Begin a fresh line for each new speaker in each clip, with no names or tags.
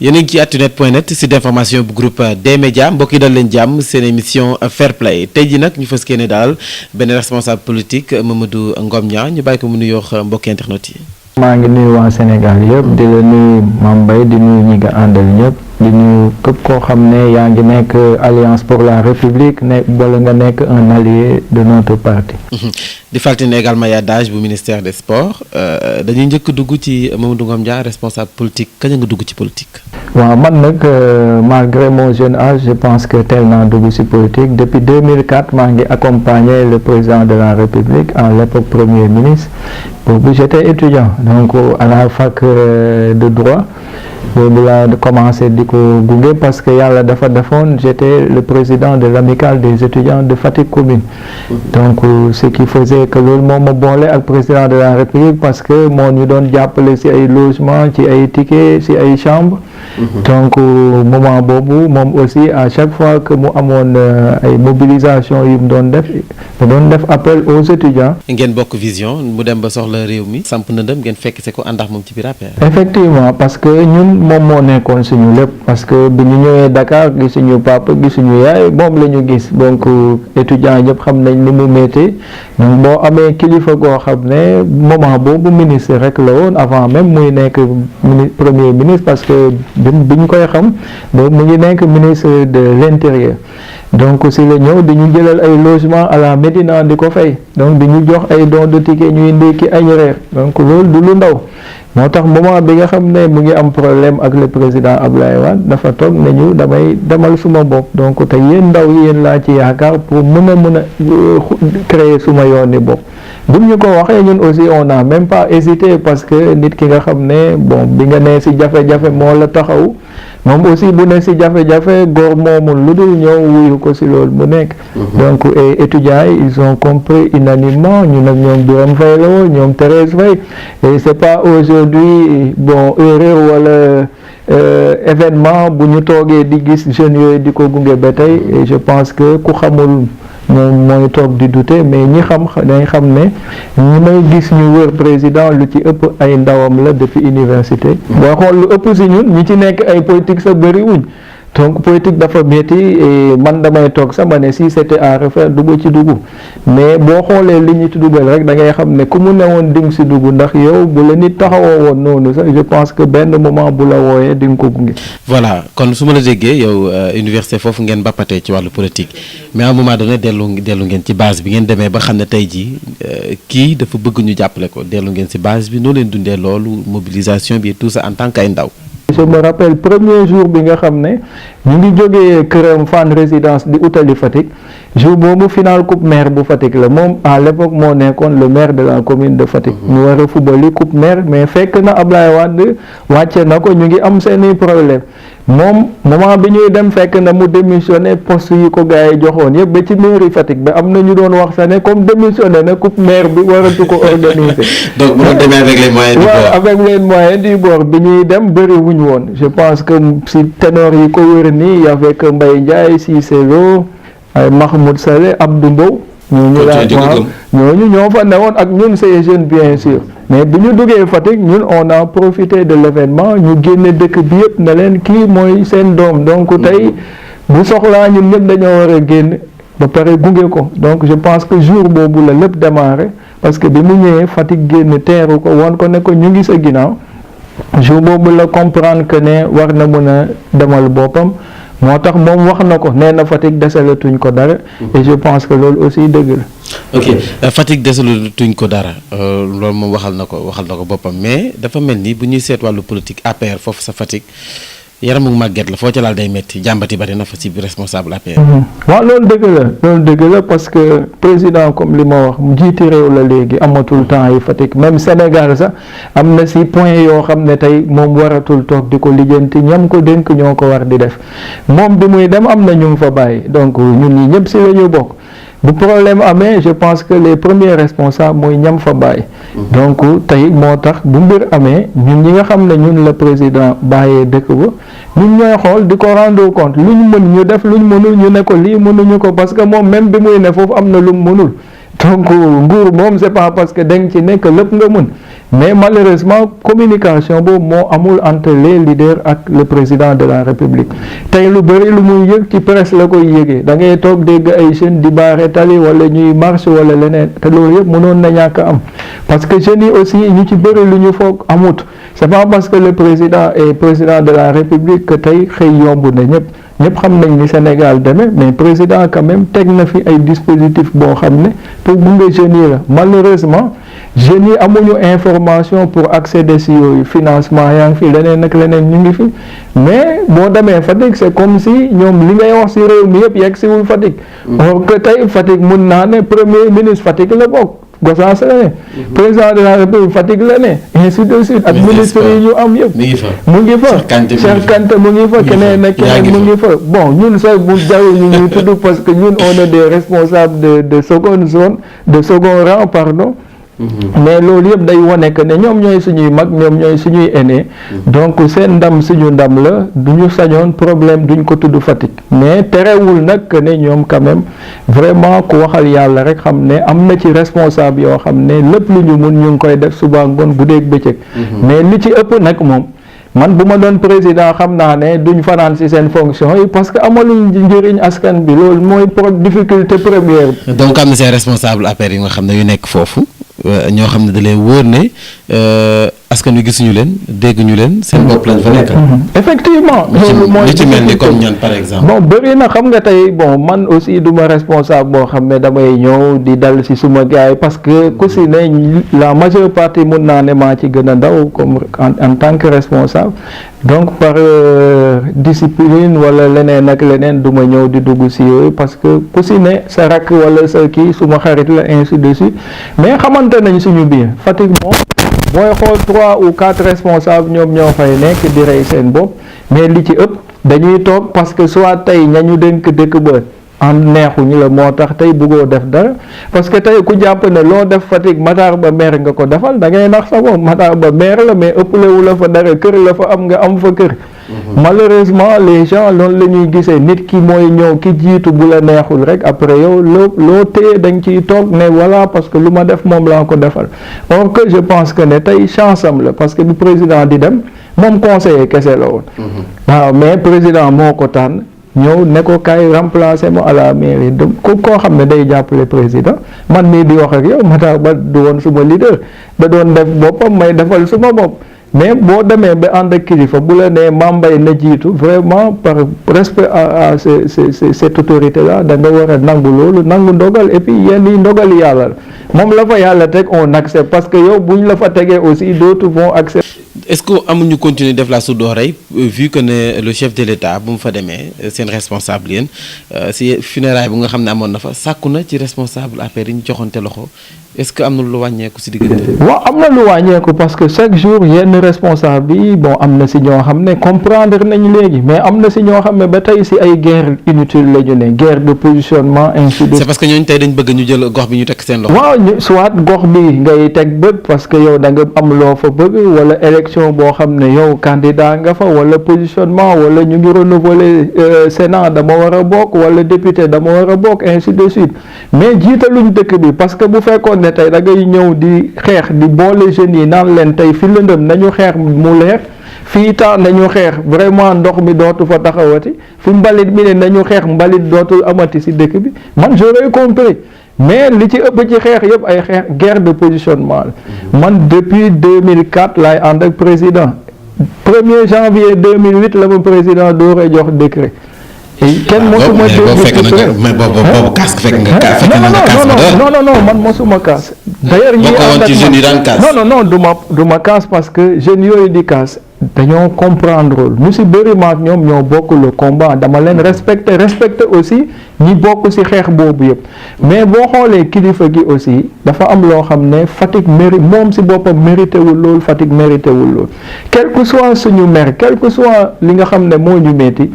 yéen a ngi ci actunet.net site d'information bu groupe des médias mbokk yi dal leen jàmm seen émission Fair Play tey ji nag ñu fas yéene daal benn responsable politique Mamadou Ngom Niang ñu bàyyi ko mu nuyoo mbokki internet yi.
maa ngi nuyu waa Sénégal yëpp di la nuyu Mame Mbaye di nuyu ñi nga àndal ñëpp di nuyu képp koo xam ne yaa ngi nekk Alliance pour la République ne wala nga nekk un allié de notre parti.
di fàttali également yaa DAGE bu ministère des sports dañuy njëkk dugg ci Mamadou Ngom Niang responsable politique kañ nga dugg ci politique.
waaw man nag malgré mon jeune âge je pense que teel naa dugg ci politique depuis 2004 maa ngi accompagné le président de la République à l'époque premier ministre boobu j'étais étudiant donc à la fac de droit boobu laa commencé di ko gunge parce que yàlla dafa defoon j'étais le président de l'amicale des étudiants de Fatick commune donc ce qui faisait que loolu moo ma boole ak président de la République parce que moo ñu doon jàppale ci ay logement ci ay tickets ci ay chambres donc moment boobu moom aussi à chaque fois que mu amoon ay mobilisation yu mu doon def appel aux étudiants.
ngeen bokk vision mu dem ba soxla réew mi samp ndëndëm ngeen fekk se ko àndax moom ci biir APR.
effectivement parce que ñun moom moo nekkoon suñu lépp parce que bi ñu ñëwee Dakar gisuñu papa gisuñu yaay moom la ñu gis donc étudiants yëpp xam nañ ni mu métti donc boo amee kilifa goo xam ne moment boobu ministre rek la woon avant même muy nekk premier ministre parce que bi ñu koy xam boobu mu ngi nekk ministre de l'intérieur donc si la ñëw di ñu jëlal ay logement à la Médina di ko fay donc di ñu jox ay dons de ticket ñuy ndékki añ reer donc loolu du lu ndaw moo tax moment bi nga xam ne mu ngi am problème ak le président Abdoulaye Wade dafa toog ne ñu damay demal suma bopp donc te yéen ndaw yi yéen laa ci yaakaar pour mën a créer suma yooni bopp bu ñu ko waxee ñun aussi on n'a même pas hésité parce que nit ki nga xam ne bon bi nga nee ci jafe-jafe moo la taxaw moom aussi bu ne ci jafe-jafe góor moomul lu dul ñëw wuyu ko ci loolu mu nekk donc étudiants yi ils ont compris unanimement ñu nag ñoom Birame Faye la woon ñoom Thérèse Faye et c'est pas aujourd'hui bon erreur wala événement bu ñu toogee di gis jeunes yooyu di ko gunge ba tey et je pense que ku xamul moom mooy toog di douter mais ñi xam dañ xam ne ñi may gis ñu wër président lu ci ëpp ay ndawam la depuis université boo xool lu ëpp ci ñun ñi ci nekk ay politique sa bëri wuñ donc politique dafa métti et man damay toog sama ne si c'était à refaire dugg ci dugg mais boo xoolee li ñu ci dugal rek da ngay xam ne ku mu newoon di nga ci dugg ndax yow bu la nit taxawoo woon noonu sax je pense que benn moment bu la wooyee di nga ko gunge.
voilà kon su ma la déggee yow université foofu ngeen bappatee ci wàllu politique mais à un moment donné dellu ngeen ci base bi ngeen demee ba xam ne tey jii kii dafa bëgg ñu jàppale ko dellu ngeen ci base bi noo leen dundee loolu mobilisation bi et tout ça en tant qu'ay ndaw.
je me rappelle premier jour bi nga xam ne ñu ngi jógee këram Fann Résidence di utali Fatick jour boobu final coupe maire bu Fatick la moom à l'époque moo nekkoon le maire de la commune de Fatick ñu war a fubali coupe maire mais fekk na Ablaye Wade wàcce na ko ñu ngi am seeni problème moom moment bi ñuy dem fekk na mu démissionné poste yi ko gars yi joxoon yëpp ba ci mairie Fatick ba am na ñu doon wax sax ne comme démissionné na coupe maire bi waratu ko organiser.
donc bu doon demee avec les moyens du bord.
waaw avec les moyens du bord bi ñuy dem bëri wuñ woon je pense que si ténor yi ko wër nii y avait que Mbaye Ndiaye Cissé Lo ay Mahmoud Saleh Abdou Mbow. ñooñu ñoo fa newoon ak ñun ces jeunes bien sûr. mais bi ñu duggee Fatick ñun on a profité de l'événement ñu génne dëkk bi yëpp ne leen kii mooy seen doom donc tey bu soxlaa ñun ñëpp dañoo war a génn ba pare gunge ko donc je pense que jour boobu la lépp démarré parce que bi mu ñëwee Fatick génn teeru ko woon ko ne ko ñu ngi sa ginnaaw jour boobu la comprendre que ne war na mën a demal boppam moo tax moom wax na ko nee na Fatick desalatuñ ko dara et je pense que loolu aussi dëgg la.
ok Fatick desalatuñ ko dara loolu moom waxal na ko boppam mais dafa mel ni bu ñuy seet wàllu politique APR foofu sa Fatick yaramu màgget la foo ca laal day métti jàmbati bari na fa ci responsable APR.
waaw loolu dëgg la parce que président comme li ma wax jiiti réew la léegi amatul temps yi Fatick même Sénégal sax am na ci point yoo xam ne tey moom waratul toog di ko lijjanti ñam ko dénk ñoo ko war di def moom bi muy dem am na ñu fa bàyyi donc ñun ñi ñëpp ci la ñu bokk. bu problème amee je pense que les premiers responsables mooy ñam fa bàyyi donc tey moo tax bu mbir amee ñun ñi nga xam ne ñun la président bàyyee dëkk ba ñun ñooy xool di ko rendre compte lu ñu mën ñu def lu ñu mënul ñu ne ko lii mënuñu ko parce que moom même bi muy ne foofu am na lu mu mënul donc nguur moom c'est pas parce que danga ci nekk lépp nga mën mais malheureusement communication boobu moo amul entre les leaders ak le président de la République tey lu bëri lu muy yëg ci presse la koy yëgee da ngay toog dégg ay jeunes di baare tali wala ñuy marche wala leneen te loolu yëpp mënoon na ñàkk am parce que jeunes yi aussi ñu ci bëri lu ñu foog amut c'est pas parce que le président est président de la République que tey xëy yomb na ñëpp xam nañ ni Sénégal demee mais président quand même teg na fi ay dispositifs boo xam ne pour gunge jeunes yi la malheureusement jeunes yi amuñu information pour accéder si yooyu financement yaa ngi fi leneen ak leneen ñu ngi fi mais boo demee Fatick c'est comme si ñoom li ngay wax si réew mi yëpp yegg siwul Fatick or que tey Fatick mun naa ne premier ministre Fatick la bokk Gossas la ne président de la République Fatick la ne ainsi de suite ak ministre yi ñu am yëpp mu ngi fa Cheikh Kanté mu ngi fa keneen ak keneen mu ngi fa bon ñun sax bu jarul ñu ñuy tudd parce que ñun on est des responsables de seconde zone de second rang pardon mais loolu yëpp day wane que ne ñoom ñooy suñuy mag ñoom ñooy suñuy aîné donc seen ndam suñu ndam la du ñu sañoon problème duñ ko tudd Fatick mais terewul nag que ne ñoom quand même vraiment ku waxal yàlla rek xam ne am na ci responsable yoo xam ne lépp lu ñu mun ñu ngi koy def suba ngoon guddeeg bëccëg mais li ci ëpp nag moom man bu ma doon président xam naa ne duñ fanaan ci seen fonction yi parce que amaluñ njëriñ askan bi loolu mooy difficulté première bi.
donc am na seen responsable affaire yi nga xam ne yu nekk foofu ñoo xam ne da leen wóor ne askan wi gisuñu leen dégguñu leen seen bopp lañ fa nekkal.
effectivement loolu mooy
li ci mel ni comme ñan par exemple.
bon bëri na xam nga tey bon man aussi du ma responsable boo xam ne damay ñëw di dal ci suma gars yi parce que ku si ne la majeure partie mun naa ne maa ci gën a ndaw comme en tant que responsable donc par discipline wala leneen ak leneen du ma ñëw di dugg ci yooyu parce que ku si ne sa rakk wala sa kii suma xarit la ainsi de suite mais xamante nañ suñu biir Fatick moom booy xool 3 ou 4 responsables ñoom ñoo fay nekk di rey seen bopp mais li ci ëpp dañuy toog parce que soit tey ñañu dénk dëkk ba am neexuñu la moo tax tey bëggoo def dara parce que tey ku jàpp ne loo def Fatick Matar Ba maire nga ko defal da ngay nax sa bopp Matar Ba maire la mais ëpplewu la fa dara kër la fa am nga am fa kër malheureusement les gens loolu la ñuy gisee nit ki mooy ñëw ki jiitu bu la neexul rek après yow loo téye dañ ciy toog ne voilà parce que lu ma def moom laa ko defal or que je pense que ne tey chance am la parce que bu président di dem moom conseiller kese la woon waaw mais président moo ko tànn ñëw ne ko kaay remplacer mo à la mairie donc koo xam ne day jàppale président man mii di wax ak yow Matar Ba du woon suma leader da doon def boppam may defal suma bopp mais boo demee ba ànd ak kilifa bu la nee Mambay na jiitu vraiment par respect à cette autorité là da nga war a nangu loolu nangu ndogal et puis yenn yi ndogal yàlla la moom la fa yàlla teg on accepte parce que yow buñ la fa tegee aussi d'autres vont accepter.
est-ce que amuñu continuer def la sourde oreille vu que ne le chef de l'État bu mu fa demee seen responsable yéen si funérailles bu nga xam ne amoon na fa sàkku na ci responsable affaire yi ñu joxante loxo est-ce que am na lu wàññeeku si diggante.
waaw am na lu wàññeeku parce que chaque jour yenn responsable yi bon am na si ñoo xam ne comprendre nañ léegi mais am na si ñoo xam ne ba tey si ay guerre inutile la ñu ne guerre de positionnement ainsi de.
c'est parce que ñooñu tey dañ bëgg ñu jël gox bi ñu teg seen loxo.
waaw soit gox bi ngay teg bët parce que yow da nga am loo fa bëgg wala élection boo xam ne yow candidat nga fa wala positionnement wala ñu ngi renouveler Sénat dama war a bokk wala député dama war a bokk ainsi de suite mais jiitaluñ dëkk bi parce que bu fekkoon ne tey da ngay ñëw di xeex di boole jeunes yi naan leen tey fi lëndëm nañu xeex mu leer fii temps nañu xeex vraiment ndox mi dootu fa taxawati fi mbalit mi ne nañu xeex mbalit dootul amati si dëkk bi man j'aurais compris mais li ci ëpp ci xeex yëpp ay xeex guerre de positionnement la man depuis 2004 laay ànd ak président 1er janvier 2008 la ma président dooree jox décret kenn mosuma
mais boobu casque fekk nga casque
non man mosuma kaas d'ailleurs ñi ànd ak du ma kaas parce que jeunes yooyu di kaas dañoo comprendre ñu si bëri maak ñoom ñoo bokk le combat dama leen respecter aussi ñi bokk si xeex boobu yëpp mais boo xoolee kilifa gi aussi dafa am loo xam ne Fatick moom si boppam mérité wul lool Fatick mérité wul lool quel que soit suñu maire quel que soit li nga xam ne moo ñu metti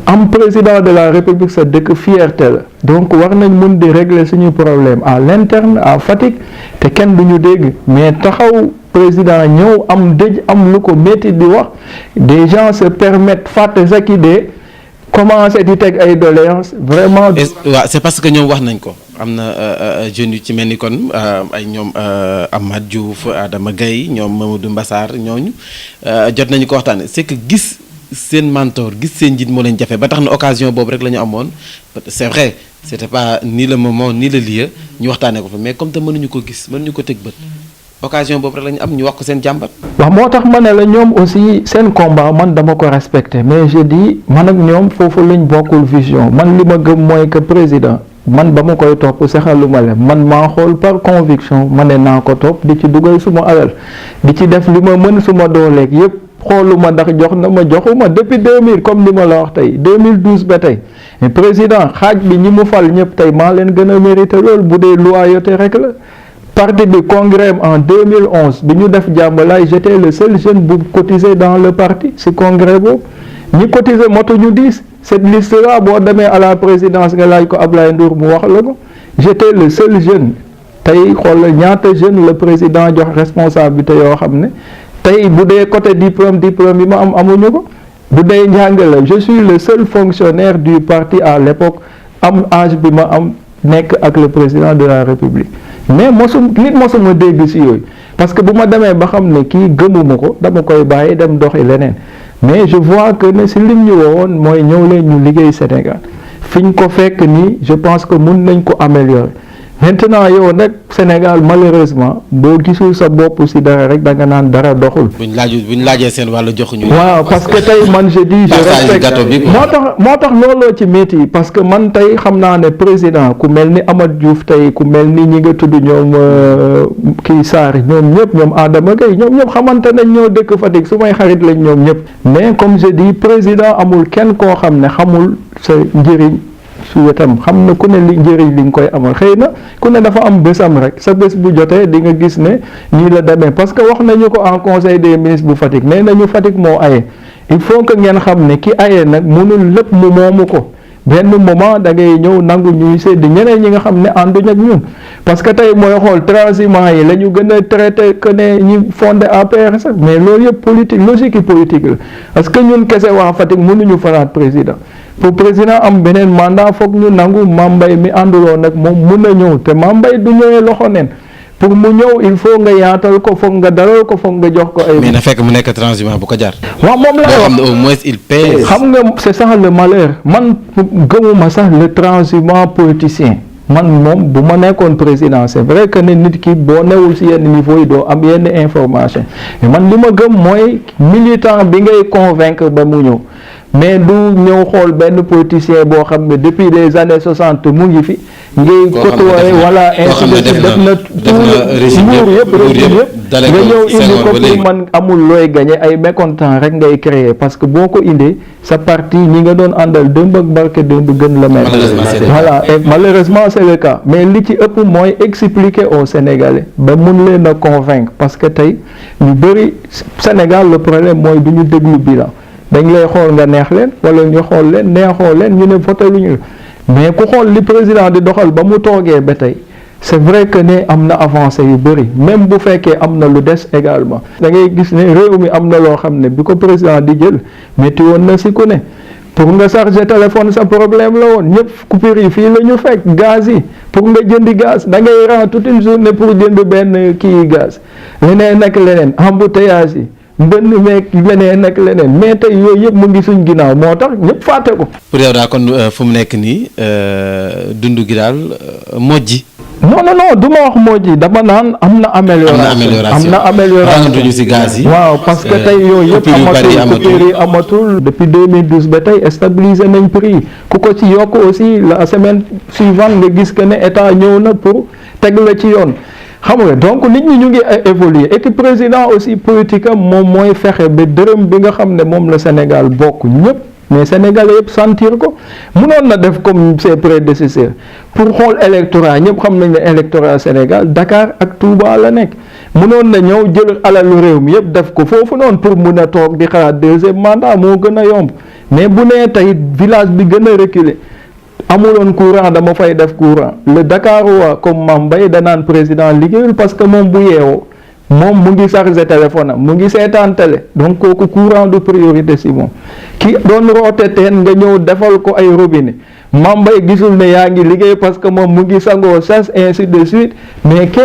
am président de la République sa dëkk fierté la donc war nañ mun di régler suñu problème à l'interne à Fatick te kenn duñu dégg mais taxaw président ñëw am dëj am lu ko métti di wax des gens se permettent fàtte sa ki dee commencé di teg ay doléances vraiment.
waaw c'est parce que ñoom wax nañ ko am na jeunes yu ci mel ni kon ay ñoom Amath Diouf Adama Gaye ñoom Mamadou Mbassar ñooñu jot nañu ko waxtaane c'est que gis seen mentor gis seen njiit moo leen jafe ba tax na occasion boobu rek la ñu amoon c'est vrai c'était pas ni le moment ni le lieu ñu waxtaanee ko fa mais comme te mënuñu ko gis mënuñu ko teg bët occasion boobu rek la ñu am ñu wax ko seen jàmbat.
waaw moo tax ma ne la ñoom aussi seen combat man dama ko respecté mais je dis man ak ñoom foofu lañ bokkul vision man li ma gëm mooy que président man ba ma koy topp saxaluma leen man maa xool par conviction ma ne naa ko topp di ci dugal suma alal di ci def li ma mën suma dooleeg yépp xooluma ndax jox na ma joxuma depuis 2000 comme ni ma la wax tey 2012 ba tey mais président xaaj bi ñi mu fal ñëpp tey maa leen gën a mérité loolu bu dee loyauté rek la. parti bi congrès en 2011 bi ñu def jàmbalaay j'étais le seul jeune bu cotisé dans le parti si congrès boobu ñi cotisé motuñu 10 cette liste là boo demee à la présidence nga laaj ko Ablaye Ndour mu wax la ko j'étais le seul jeune tey xoolal ñaata jeune le président jox responsabilité yoo xam ne tey bu dee côté diplôme yi ma am amuñu ko bu dee njàng la je suis le seul fonctionnaire du parti à l'époque am âge bi ma am nekk ak le président de la République mais mosuma dégg si yooyu parce que bu ma demee ba xam ne kii gëmuma ko dama koy bàyyi dem doxi leneen mais je vois que ne si lim ñu woowoon mooy ñëw leen ñu liggéey Sénégal fi ñu ko fekk nii je pense que mun nañ ko améliorer maintenant yow nag Sénégal malheureusement boo gisul sa bopp si dara rek da nga naan dara doxul.
buñ laajee seen wàllu joxuñu.
waaw parce que tey man je dis je respecte moo tax looloo ci métti parce que man tey xam naa ne président ku mel ni Amath Diouf tey ku mel ni ñi nga tudd ñoom kii Sarr ñoom ñëpp ñoom Adama Gaye ñoom ñëpp xamante nañ ñoo dëkk Fatick su may xarit lañ ñoom ñëpp mais comme je dis président amul kenn koo xam ne xamul sa njëriñ. su wetam xam na ku ne li njëriñ li nga koy amal xëy na ku ne dafa am bésam rek sa bés bu jotee di nga gis ne nii la demee parce que wax nañu ko en conseil des ministres bu Fatick nee nañu Fatick moo aye il faut que ngeen xam ne ki aye nag mënul lépp mu moomu ko benn moment da ngay ñëw nangu ñuy séddi ñeneen ñi nga xam ne ànduñ ak ñun parce que tey mooy xool transhumants yi la ñu gën a traité que ne ñi fondé APR sax mais loolu yëpp politique logique yi politique la parce que ñun kese waa Fatick mënuñu falaat président pour président am beneen mandat foog ñu nangu Mame Mbaye mi ànduloon nag moom mun na ñëw te Mame Mbaye du ñëwee loxo neen pour mu ñëw il faut nga yaatal ko foog nga dalal ko foog nga jox ko ay.
mais na fekk mu nekk transhumant bu ko jar.
waaw moom la
xam ne au moins il pèse.
xam nga c'est ça le malheur man gëmuma sax le transhumant politicien man moom bu ma nekkoon président c'est vrai que ne nit ki boo newul si yenn niveau yi doo am yenn information mais man li ma gëm mooy militant bi ngay convaincre ba mu ñëw. mais du ñëw xool benn politicien boo xam ne depuis les années 60 mu ngi fi. ngay côtoyer wala ainsi de suite def na nguur yëpp nga ñëw indi ko pour man amul looy gagné ay mécontent rek ngay créer parce que boo ko indee sa parti ñi nga doon àndal démb ak barke démb gën la mel. voilà et malheureusement c'est le cas mais li ci ëpp mooy expliquer aux Sénégalais ba mun leen a convaincre parce que tey ñu bëri Sénégal le problème mooy du ñu déglu bilan. dañ lay xool nga neex leen wala ñu xool leen neexoo leen ñu ne voté lu ñu mais ku xool li président di doxal ba mu toogee ba tey c'est vrai que ne am na avancé yu bëri même bu fekkee am na lu des également da ngay gis ne réew mi am na loo xam ne bi ko président di jël métti woon na si ku ne pour nga charger téléphone sa problème la woon ñëpp coupure yi fii la ñu fekk gaz yi pour nga jëndi gaz da ngay rang toute une journée pour jënd benn kii gaz leneen ak leneen embouteillage yi mbënn meeg leneen ak leneen mais tey yooyu yëpp mu ngi suñ ginnaaw moo tax ñëpp fàtte ko.
pour yow daal kon fu mu nekk nii dund gi daal mojji.
non du ma wax mojji dama naan am na amélioration
duñu ci gaz yi.
waaw parce que tey yooyu yëpp coupure yi amatul depuis 2012 ba tey stabiliser nañ prix yi ku ko ci yokk aussi la semaine suivante nga gis que ne état ñëw na pour teg la ci yoon. xam nga donc nit ñi ñu ngi évoluer et que président aussi politique am moom mooy fexe ba dërëm bi nga xam ne moom la Sénégal bokk ñëpp mais Sénégalais yëpp sentir ko mënoon na def comme ses prédécesseurs pour xool électorat ñëpp xam nañ ne électorat Sénégal Dakar ak Touba la nekk mënoon na ñëw jël alalu réew mi yëpp def ko foofu noonu pour mun a toog di xalaat deuxième mandat moo gën a yomb mais bu nee tey village bi gën a reculer amuloon courant dama fay def courant le Dakar waa comme Mame Mbaye danaan président liggéeyul parce que moom bu yeewoo moom mu ngi chargé téléphone am mu ngi seetaan télé donc kooku courant du priorité si moom ki doon roote teen nga ñëw defal ko ay robinet mambay gisul ne yaa ngi liggéey parce que moom mu ngi sangoo sas ainsi de suite mais ke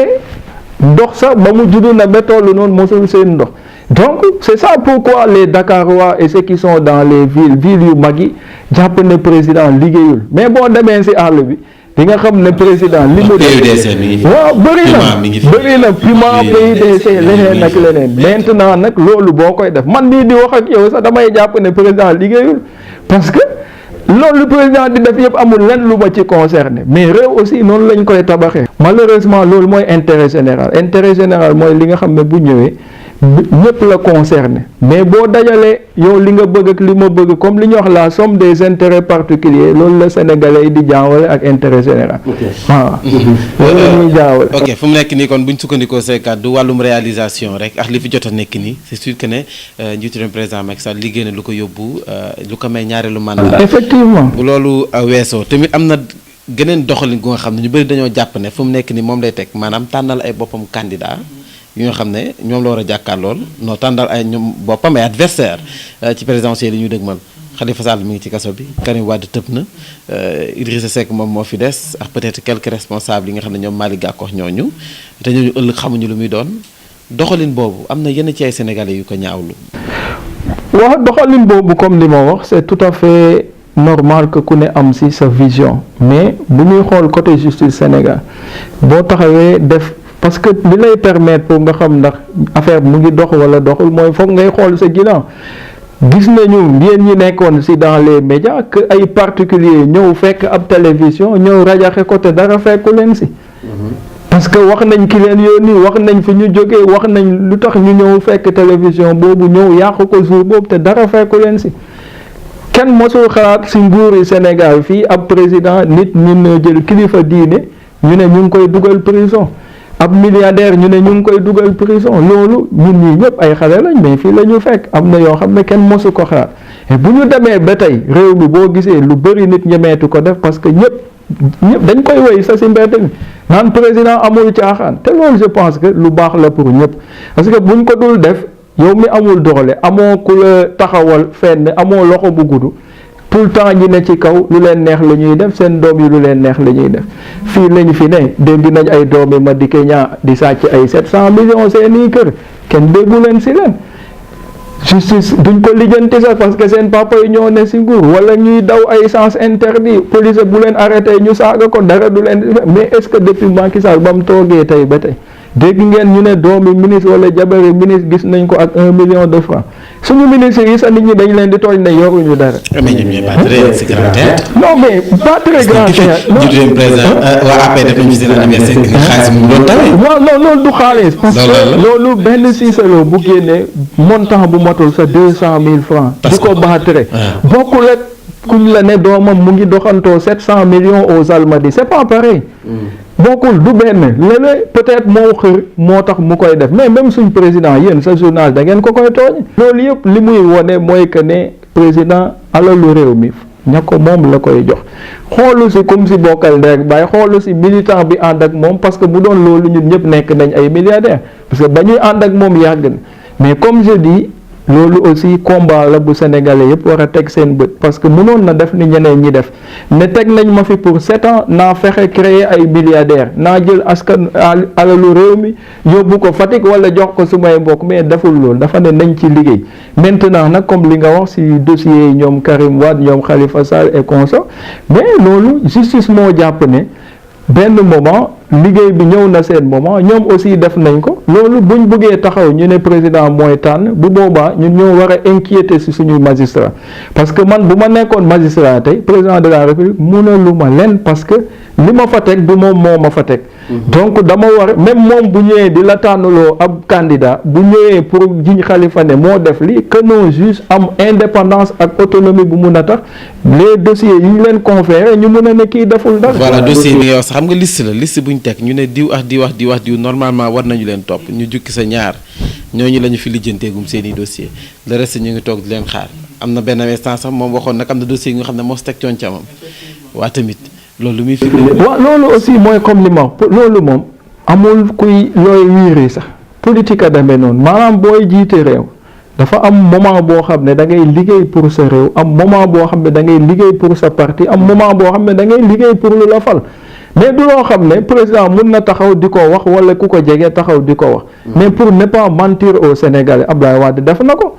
ndox sax ba mu juddu na ba tollu noonu mosul seen ndox. Donc c'est ça pourquoi les Dakarois et ceux qui sont dans les villes yu mag yi jàpp ne président liggéeyul mais boo demee si àll bi di nga xam ne président li mu def waaw bëri na piment PUDC leneen ak leneen maintenant nag loolu boo koy def man nii di wax ak yow sax damay jàpp ne président liggéeyul parce que loolu président di def yëpp amul lenn lu ma ci concerné mais réew aussi noonu lañ koy tabaxee malheureusement loolu mooy intérêt général mooy li nga xam ne bu ñëwee ñëpp la concerné mais boo dajalee yow li nga bëgg ak li ma bëgg comme li ñuy wax la somme des intérêts particuliers loolu la sénégalais yi di jaawale ak intérêt général. waaw loolu la ñuy jaawale.
ok fu mu nekk nii kon bu ñu sukkandikoo say kàddu wàllum réalisation rek ak li fi jot a nekk nii c'est sûr que ne njiitu réew président Macky Sall liggéey na lu ko yóbbu lu ko may ñaareelu mandat.
effectivement
bu loolu weesoo tamit am na geneen doxalin gu nga xam ne ñu bëri dañoo jàpp ne fu mu nekk nii moom lay teg maanaam tànnal ay boppam candidat. yi nga xam ne ñoom la war a jàkkaarlool noo tàndal ay ñoom boppam ay adversaire ci présidentielle yi ñu dëgmal Khalifa Sall mi ngi ci kaso bi Karim Wade tëb na Idrissa Seck moom moo fi des ak peut-être quelques responsables yi nga xam ne ñoom Malick Gakou ñooñu te ñooñu ëllëg xamuñu lu muy doon doxalin boobu am na yenn ci ay sénégalais yu ko ñaawlu.
waaw doxalin boobu comme li ma wax c'est tout à fait normal que ku ne am si sa vision mais bu ñuy xool côté justice Sénégal boo taxawee def. parce que li lay permettre pour nga xam ndax affaire mu ngi dox wala doxul mooy foog ngay xool sa ginnaaw gis nañu yéen ñi nekkoon si dans les médias que ay particuliers ñëw fekk ab télévision ñëw rajaxe ko te dara fekku leen si. parce que wax nañ ki leen yónni wax nañ fi ñu jógee wax nañ lu tax ñu ñëw fekk télévision boobu ñëw yàqu ko jour boobu te dara fekku leen si. kenn mosul xalaat si nguuri Sénégal fii ab président nit ñun jël kilifa diine ñu ne ñu ngi koy dugal prison. ab milliardaire ñu ne ñu ngi koy dugal prison loolu ñun ñii ñëpp ay xale lañ mais fii la ñu fekk am na yoo xam ne kenn mosu ko xalaat et bu ñu demee ba tey réew mi boo gisee lu bëri nit ñemeetu ko def parce que ñëpp dañ koy woy sa si mbedd mi naan président amul caaxaan te loolu je pense que lu baax la pour ñëpp parce que buñ ko dul def yow mi amul doole amoo ku la taxawal fenn amoo loxo bu gudd tout le temps ñi ne ci kaw lu leen neex la ñuy def seen doom yi lu leen neex la ñuy def fii lañu fi ne dégg nañ ay doomi Madické Niang di sàcc ay 700 millions seeni kër kenn déggu leen si leen justice duñ ko lijjanti sax parce que seen papa yi ñoo ne si nguur wala ñuy daw ay sens interdit police bu leen arrêté ñu saaga ko dara du leen mais est-ce que depuis Macky Sall ba mu toogee tey ba tey dégg ngeen ñu ne doomi ministre wala jabari ministre gis nañ ko ak 1 million de francs suñu ministre yi sax nit ñi dañ leen di tooñ ne yoruñu dara.
mais ñoom ñooy pas très grand théâtre.
non mais pas très grand théâtre.
non jiitu président waa APR def nañu seen anniversaire xaalis moom doon tawee.
waaw non loolu du xaalis. parce que loolu benn siisaloo bu génnee montant bu matul sa 200 000 francs. di ko baatare. bokkul ak kuñ la ne doomam mu ngi doxantoo 700 millions aux Almadies c'est pas pareil. bokkul du benn léeg-léeg peut-être moo xër moo tax mu koy def mais même suñ président yéen sa journal da ngeen ko koy tooñ loolu yëpp li muy wone mooy que ne président alalu réew mi ña ko moom la koy jox xoolu si comme si bokkal ndek bàyyi xoolu si militant bi ànd ak moom parce que bu doon loolu ñun ñëpp nekk nañ ay milliardaires parce que ba ñuy ànd ak moom yàgg na mais comme je dis loolu aussi combat la bu sénégalais yëpp war a teg seen bët parce que mënoon na def ni ñeneen ñi def ne teg nañ ma fi pour 7 ans naa fexe créer ay milliardaires naa jël askan alalu réew mi yóbbu ko Fatick wala jox ko sumay mbokk mais deful loolu dafa ne nañ ci liggéey maintenant nag comme li nga wax ci dossiers yi ñoom Karim Wade ñoom Khalifa Sall et consort mais loolu justice moo jàpp ne benn moment liggéey bi ñëw na seen moment ñoom aussi def nañ ko loolu buñ bëggee taxaw ñu ne président mooy tànn bu boobaa ñun ñoo war a inquiéter ci suñuy magistrat parce que man bu ma nekkoon magistrat tey président de la république mënalu ma leen parce que li ma fa teg du moom moo ma fa teg donc dama war même moom bu ñëwee di la tànnaloo ab candidat bu ñëwee pour jiñ Khalifa ne moo def li que nos juges am indépendance ak autonomie bu mun a tax les dossiers yi ñu leen conféré ñu mun a ne kii deful dara.
voilà dossier bi nga wax sax xam nga liste bu ñu teg ñu ne diw normalement war nañu leen topp ñu jukki sa ñaar ñooñu la ñu fi lijjanteegum seen i dossier le reste ñu ngi toog di leen xaar am na benn instant sax moom waxoon nag am na dossier yi nga xam ne moo si teg coon ca moom waa tamit loolu lu muy fi.
waaw loolu aussi mooy comme li ma wax loolu moom amul kuy looy wiiri sax politique a demee noonu maanaam booy jiite réew dafa am moment boo xam ne da ngay liggéey pour sa réew am moment boo xam ne da ngay liggéey pour sa parti am moment boo xam ne da ngay liggéey pour lu la fal mais du loo xam ne président mun na taxaw di ko wax wala ku ko jege taxaw di ko wax mais pour ne pas mentir aux Sénégalais Abdoulaye Wade def na ko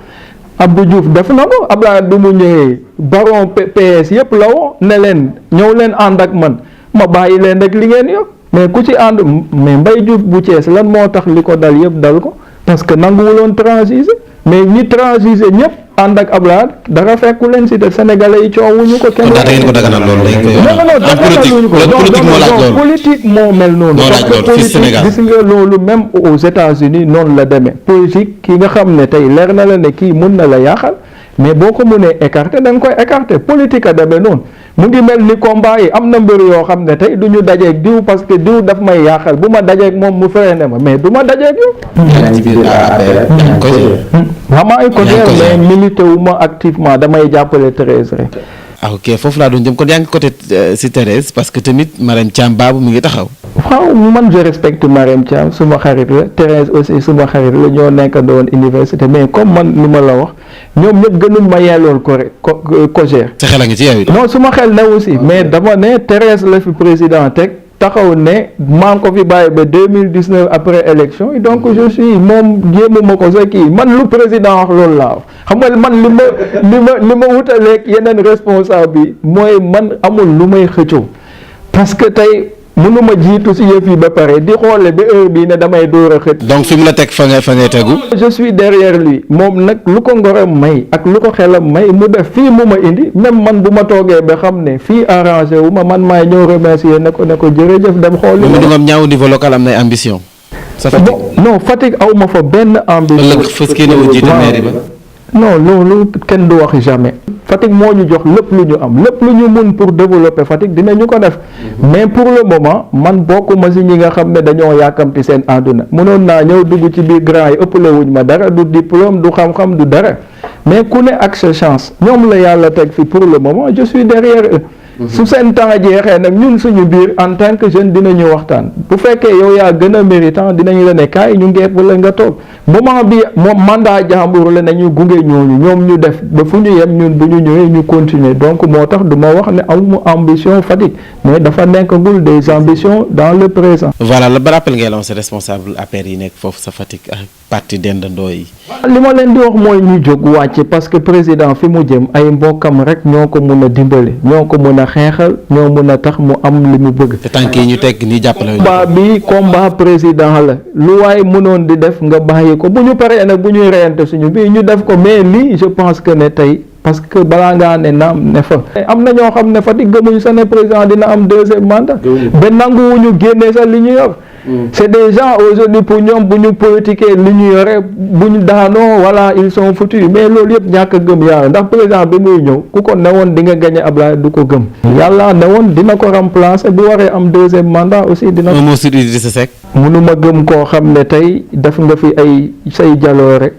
Abdou Diouf def na ko Abdoulaye Wade bi mu ñëwee baron PS yëpp la woo ne leen ñëw leen ànd ak man ma bàyyi leen rek li ngeen yëpp mais ku ci ànd mais Mbaye Diouf bu Thiès lan moo tax li ko dal yëpp dal ko parce que nanguwuloon transiger mais ñi transiger ñëpp ànd ak Abdoulaye dara fekku leen si te Sénégalais yi coowuñu ko kenn.
ko daganal loolu
non politique moo mel noonu. parce que politique gis nga loolu même aux États-Unis noonu la demee. politique ki nga xam ne tey leer na la ne kii mun na la yaaxal mais boo ko mënee écarter da nga koy écarter politique a demee noonu mu ngi mel ni combat yi am na mbër yoo xam ne tey du ñu dajeeg diw parce que diw daf may yaaxal bu ma dajeeg moom mu freiné ma mais du ma dajeeg yow. vraiment ay côté mais milité wu ma activement damay jàppale Thérèse rek.
ok foofu laa doon jëm kon yaa ngi côté si Thérèse parce que tamit Marème Thiam Babou mi ngi taxaw.
waaw man je respecte Marème Thiam suma xarit la Thérèse aussi suma xarit la ñoo nekk doon université mais comme man li ma la wax ñoom ñëpp gënuñ ma yellool ko gère. sa xel a ngi ci yow non suma xel ne aussi mais dama ne Thérèse la fi président teg taxaw ne maa ngi ko fi bàyyi ba 2019 après élection donc je suis moom jéemuma ko sa kii man lu président wax loolu laa wax xam nga man li ma wutaleeg yeneen responsable bi mooy man amul lu may xëccoo parce que tey mënuma jiitu si yëf yi ba pare di xoole ba heure bii ne damay door a xët. donc fi mu la teg fa ngay tegu. je suis derrière lui moom nag lu ko ngoram may ak lu ko xelam may mu def fii mu ma indi même man bu ma toogee ba xam ne fii arrangé wu ma man maay ñëw remercier ne ko jërëjëf dem xool. Mamadou Ngom Niang au niveau local am nay ambition. sa Fatick non Fatick aw ma fa benn ambition. ëllëg fës kii na wu jiite mairie ba. non loolu kenn du wax jamais. Fatick moo ñu jox lépp lu ñu am lépp lu ñu mun pour développer Fatick dinañu ko def mais pour le moment man bokkuma si ñi nga xam ne dañoo yàkkamti seen àdduna mënoon naa ñëw dugg ci biir grand yi ëppale wuñ ma dara du diplôme du xam-xam du dara mais ku ne ak sa chance ñoom la yàlla teg fi pour le moment je suis derrière eux. su seen temps jeexee nag ñun suñu biir en tant que jeune dinañu waxtaan bu fekkee yow yaa gën a méritant dinañu la ne kaay ñu ngepp la nga toog moment bi moom mandat jàmbur la nañu gunge ñooñu ñoom ñu def ba fu ñu yem ñun bu ñu ñëwee ñu continuer donc moo tax du ma wax ne amuma ambition Fatick mais dafa nekkagul des ambitions dans le présent. voilà la ba rappel ngay lancer responsable APR yi nekk foofu sa Fatick ak parti dendandoo yi. li ma leen di wax mooy ñu jóg wàcc parce que président fi mu jëm ay mbokkam rek ñoo ko mun a dimbali ñoo ko mun a xeexal ñoo mun a tax mu am li mu bëgg. te tànk yi ñu teg nii jàppale. combat bi combat président la lu waaye mënoon di def nga bàyyi ko bu ñu paree nag bu ñuy reyante suñu bii ñu def ko mais lii je pense que ne tey parce que balaa ngaa ne naam ne fa. am na ñoo xam ne Fatick gëmuñu sa ne président dina am deuxième mandat. ba nanguwuñu génnee sax li ñu yor. c'est des gens aujourd'hui pour ñoom bu ñu politiquer li ñu yore bu ñu daanoo voilà ils sont foutus mais loolu yëpp ñàkk a gëm yàlla ndax président bi muy ñëw ku ko newoon di nga gagné Ablaye du ko gëm. yàlla newoon dina ko remplacer bu waree am deuxième mandat aussi dina. un mot sur Idrissa Seck. mënuma gëm koo xam ne tey def nga fi ay say jaloo rek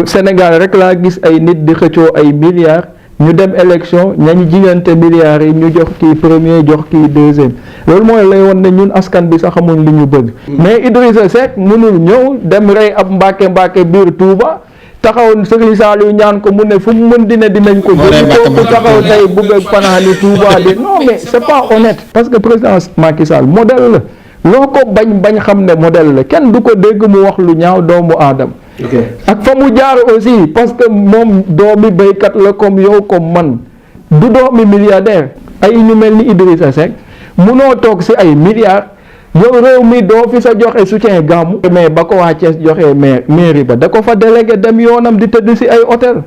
Sénégal rek laa gis ay nit di xëccoo ay milliards. ñu dem élection ñañu jigante milliards yi ñu jox kii premier jox kii deuxième loolu mooy lay woon ne ñun askan bi sax xamuñ li ñu bëgg mais Idrissa Seck mënul ñëw dem rey ab mbàkke biir Touba taxaw Serigne Saliou ñaan ko mu ne fu mu mën dina dinañ ko jël ko taxaw tey bugg ak fanaani Touba di non mais c'est pas honnête parce que président Macky Sall modèle la loo ko bañ xam ne modèle la kenn du ko dégg mu wax lu ñaaw doomu aadama ak fa mu jaar aussi parce que moom doomi béykat la comme yow comme man du doomi milliardaire ay ñu mel ni Idrissa Seck munoo toog si ay milliards yow réew mi doo fi sa joxe soutien gàmmu mais ba ko waa Thiès joxe mairie ba da ko fa délégué dem yoonam di tëdd si ay hôtel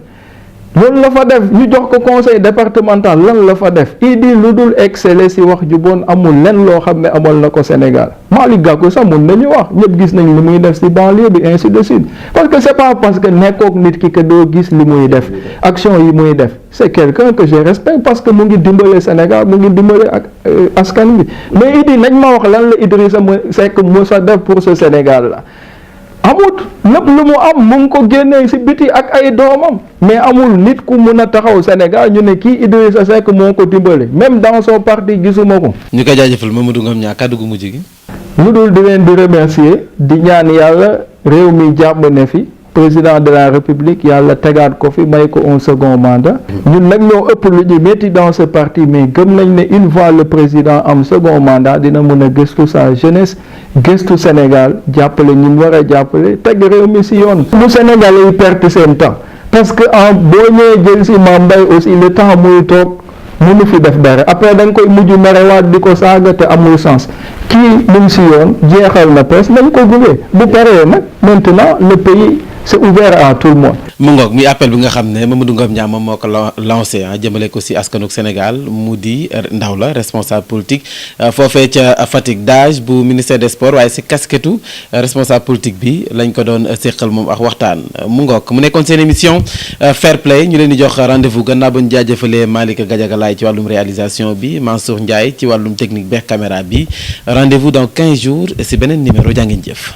loolu la fa def ñu jox ko conseil départemental lan la fa def il dit lu dul exceller si wax ju bon amul lenn loo xam ne amal na ko Sénégal Malick Gakou sax mun nañu wax ñëpp gis nañ li muy def si banlieue bi ainsi de suite parce que c'est pas parce que nekkook nit ki que doo gis li muy def action yi muy def c'est quelqu'un que je respecte parce que mu ngi dimbale Sénégal mu ngi dimbale ak askan bi mais il dit nañ ma wax lan la Idrissa Seck mu sa def pour ce Sénégal là amut lépp lu mu am mu ngi ko génnee si biti ak ay doomam mais amul nit ku mun a taxaw Sénégal ñu ne kii Idrissa Seck moo ko dimbale même dans son parti gisuma ko. ñu koy jaajëfal Mamadou Ngom Niang kàddu gu mujj gi. lu dul di leen di remercier di ñaan yàlla réew mi jàmm ne fi président de la république yàlla tegaat ko fi may ko un second mandat ñun nag ñoo ëpp lu ñu métti dans ce parti mais gëm nañ ne une fois le président am second mandat dina mën a gëstu sa jeunesse gëstu Sénégal jàppale ñi mu war a jàppale teg réew mi si yoon bu Sénégalais yi perte seen temps parce que en boo ñëwee jël si Mame Mbaye aussi le temps muy toog mënu fi def dara après da nga koy mujj merewaat di ko saaga te amul sens kii mu ngi si yoon jeexal na presse nañ ko gunge bu paree nag maintenant le pays c'est ouvert à tout le monde.
mu ngoog muy appel bi nga xam ne Mamadou Ngom Ndiame moo ko lancé jëmale ko si askanuk Sénégal mu di ndaw la responsable politique foofee ca Fatick DAGE bu ministère des sports waaye si casquettu responsable politique bi lañ ko doon séqal moom ak waxtaan mu ngoog mu nekkoon seen émission Fair Play ñu leen di jox rendez-vous gannaaw ba ñu jaajëfalee Malick Gadiaga Laye ci wàllum réalisation bi Mansour Ndiaye ci wàllum technique beeg caméra bi rendez-vous dans 15 jours si beneen numéro jaa ngeen jëf.